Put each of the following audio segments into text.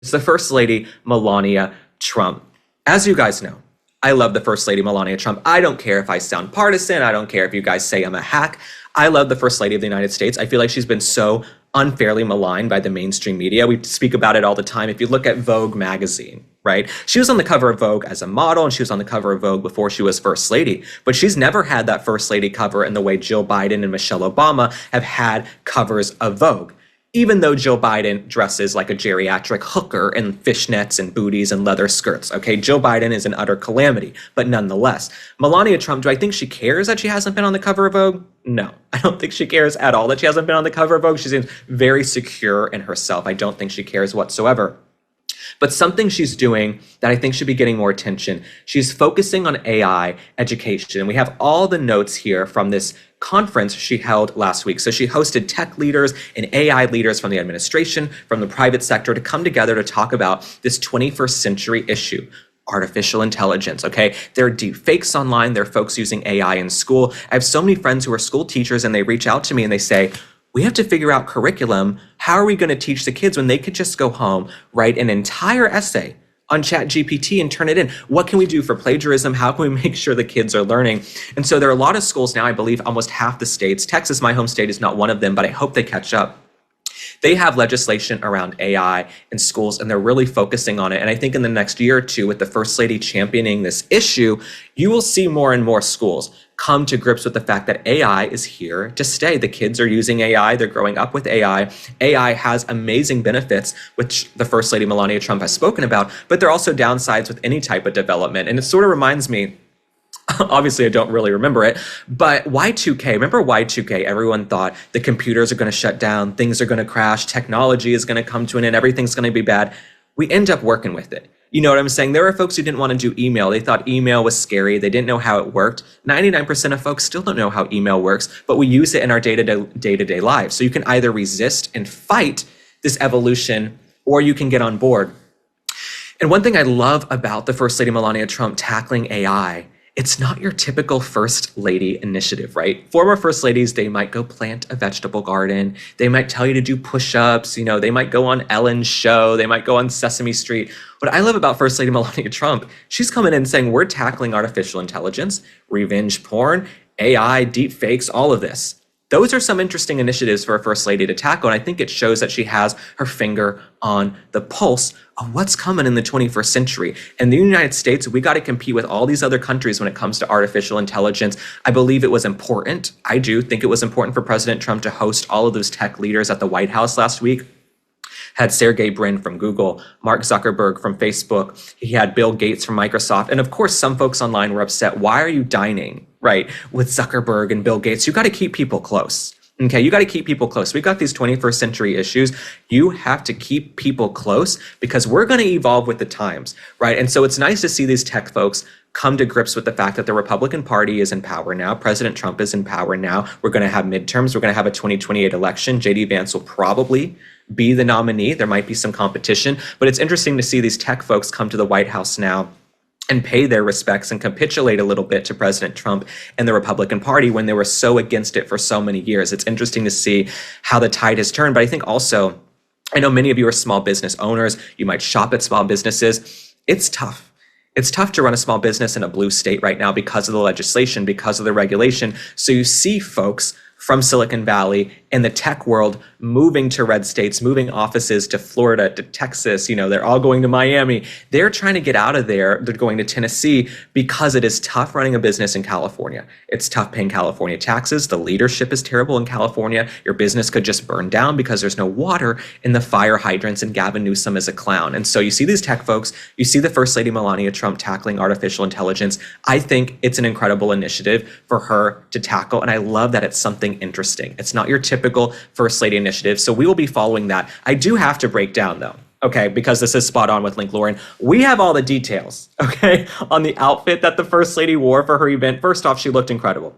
It's the First Lady Melania Trump. As you guys know, I love the First Lady Melania Trump. I don't care if I sound partisan. I don't care if you guys say I'm a hack. I love the First Lady of the United States. I feel like she's been so unfairly maligned by the mainstream media. We speak about it all the time. If you look at Vogue magazine, right? She was on the cover of Vogue as a model, and she was on the cover of Vogue before she was First Lady. But she's never had that First Lady cover in the way Jill Biden and Michelle Obama have had covers of Vogue. Even though Jill Biden dresses like a geriatric hooker in fishnets and booties and leather skirts, okay? Jill Biden is an utter calamity, but nonetheless. Melania Trump, do I think she cares that she hasn't been on the cover of Vogue? No, I don't think she cares at all that she hasn't been on the cover of Vogue. She seems very secure in herself. I don't think she cares whatsoever. But something she's doing that I think should be getting more attention, she's focusing on AI education. And we have all the notes here from this conference she held last week. So she hosted tech leaders and AI leaders from the administration, from the private sector to come together to talk about this 21st century issue. Artificial intelligence, okay? There are deep fakes online. There are folks using AI in school. I have so many friends who are school teachers, and they reach out to me and they say, we have to figure out curriculum. How are we going to teach the kids when they could just go home, write an entire essay on ChatGPT and turn it in? What can we do for plagiarism? How can we make sure the kids are learning? And so there are a lot of schools now, I believe almost half the states, Texas, my home state, is not one of them, but I hope they catch up. They have legislation around AI in schools, and they're really focusing on it. And I think in the next year or two, with the First Lady championing this issue, you will see more and more schools come to grips with the fact that AI is here to stay. The kids are using AI. They're growing up with AI. AI has amazing benefits, which the First Lady Melania Trump has spoken about, but there are also downsides with any type of development. And it sort of reminds me, obviously, I don't really remember it, but Y2K, remember Y2K? Everyone thought the computers are going to shut down, things are going to crash, technology is going to come to an end, everything's going to be bad. We end up working with it. You know what I'm saying? There are folks who didn't want to do email. They thought email was scary. They didn't know how it worked. 99% of folks still don't know how email works, but we use it in our day-to-day lives. So you can either resist and fight this evolution, or you can get on board. And one thing I love about the First Lady Melania Trump tackling AI, it's not your typical First Lady initiative, right? Former First Ladies, they might go plant a vegetable garden. They might tell you to do push-ups. You know, they might go on Ellen's show. They might go on Sesame Street. What I love about First Lady Melania Trump, she's coming in saying we're tackling artificial intelligence, revenge porn, AI, deep fakes, all of this. Those are some interesting initiatives for a First Lady to tackle, and I think it shows that she has her finger on the pulse of what's coming in the 21st century. In the United States, we got to compete with all these other countries when it comes to artificial intelligence. I believe it was important. I do think it was important for President Trump to host all of those tech leaders at the White House last week. Had Sergey Brin from Google, Mark Zuckerberg from Facebook, he had Bill Gates from Microsoft. And of course, some folks online were upset. Why are you dining, right, with Zuckerberg and Bill Gates? You got to keep people close. Okay, you got to keep people close. We've got these 21st century issues. You have to keep people close because we're going to evolve with the times, right? And so it's nice to see these tech folks come to grips with the fact that the Republican Party is in power now. President Trump is in power now. We're going to have midterms. We're going to have a 2028 election. J.D. Vance will probably be the nominee. There might be some competition, but it's interesting to see these tech folks come to the White House now and pay their respects and capitulate a little bit to President Trump and the Republican Party when they were so against it for so many years. It's interesting to see how the tide has turned, but I think also, I know many of you are small business owners. You might shop at small businesses. It's tough. It's tough to run a small business in a blue state right now because of the legislation, because of the regulation. So you see folks from Silicon Valley in the tech world moving to red states, moving offices to Florida, to Texas. You know, they're all going to Miami. They're trying to get out of there. They're going to Tennessee because it is tough running a business in California. It's tough paying California taxes. The leadership is terrible in California. Your business could just burn down because there's no water in the fire hydrants, and Gavin Newsom is a clown. And so you see these tech folks, you see the First Lady Melania Trump tackling artificial intelligence. I think it's an incredible initiative for her to tackle, and I love that it's something interesting. It's not your typical First Lady initiative, so we will be following that. I do have to break down though, okay, because this is spot on with Link Lauren. We have all the details, okay, on the outfit that the First Lady wore for her event. First off, she looked incredible.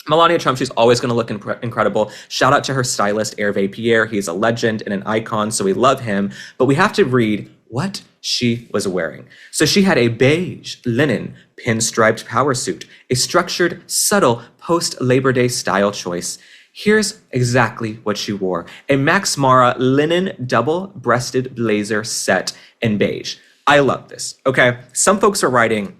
Melania Trump, she's always going to look incredible. Shout out to her stylist, Hervé Pierre. He's a legend and an icon, so we love him. But we have to read what she was wearing. So she had a beige linen pinstriped power suit, a structured, subtle post-Labor Day style choice, Here's exactly what she wore: a Max Mara linen double-breasted blazer set in beige. I love this. Okay, some folks are writing,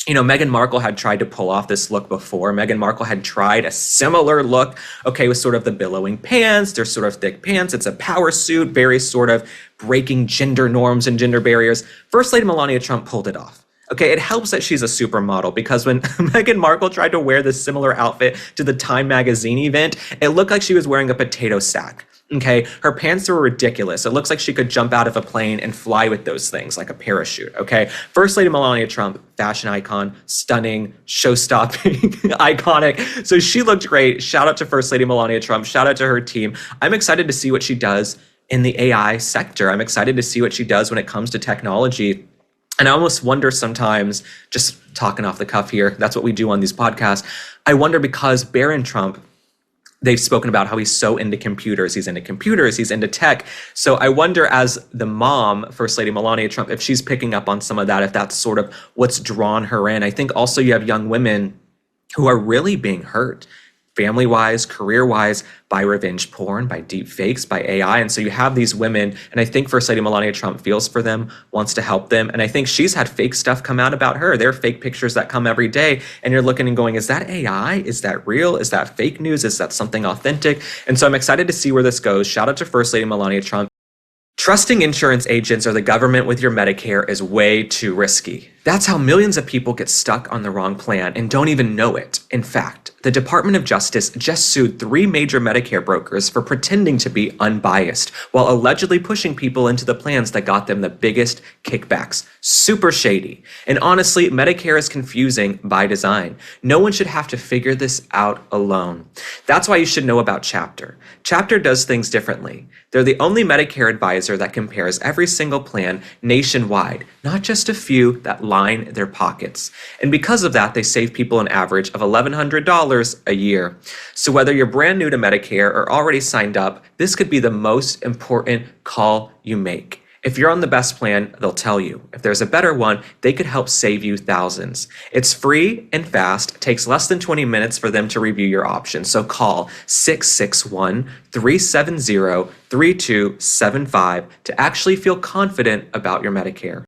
Meghan Markle had tried to pull off this look before. Meghan Markle had tried a similar look, okay, with sort of the billowing pants. They're sort of thick pants. It's a power suit, very sort of breaking gender norms and gender barriers. First Lady Melania Trump pulled it off. Okay, it helps that she's a supermodel, because when Meghan Markle tried to wear this similar outfit to the Time magazine event, it looked like she was wearing a potato sack. Okay, her pants were ridiculous. It looks like she could jump out of a plane and fly with those things like a parachute. Okay, First Lady Melania Trump, fashion icon, stunning, show-stopping, iconic. So she looked great. Shout out to First Lady Melania Trump. Shout out to her team. I'm excited to see what she does in the AI sector. I'm excited to see what she does when it comes to technology. And I almost wonder sometimes, just talking off the cuff here, that's what we do on these podcasts. I wonder, because Barron Trump, they've spoken about how he's so into computers. He's into tech. So I wonder, as the mom, First Lady Melania Trump, if she's picking up on some of that, if that's sort of what's drawn her in. I think also you have young women who are really being hurt, family-wise, career-wise, by revenge porn, by deep fakes, by AI. And so you have these women, and I think First Lady Melania Trump feels for them, wants to help them. And I think she's had fake stuff come out about her. There are fake pictures that come every day, and you're looking and going, is that AI? Is that real? Is that fake news? Is that something authentic? And so I'm excited to see where this goes. Shout out to First Lady Melania Trump. Trusting insurance agents or the government with your Medicare is way too risky. That's how millions of people get stuck on the wrong plan and don't even know it. In fact, the Department of Justice just sued 3 major Medicare brokers for pretending to be unbiased while allegedly pushing people into the plans that got them the biggest kickbacks. Super shady. And honestly, Medicare is confusing by design. No one should have to figure this out alone. That's why you should know about Chapter. Chapter does things differently. They're the only Medicare advisor that compares every single plan nationwide, not just a few that line their pockets. And because of that, they save people an average of $1,100 a year. So whether you're brand new to Medicare or already signed up, this could be the most important call you make. If you're on the best plan, they'll tell you. If there's a better one, they could help save you thousands. It's free and fast. It takes less than 20 minutes for them to review your options. So call 661-370-3275 to actually feel confident about your Medicare.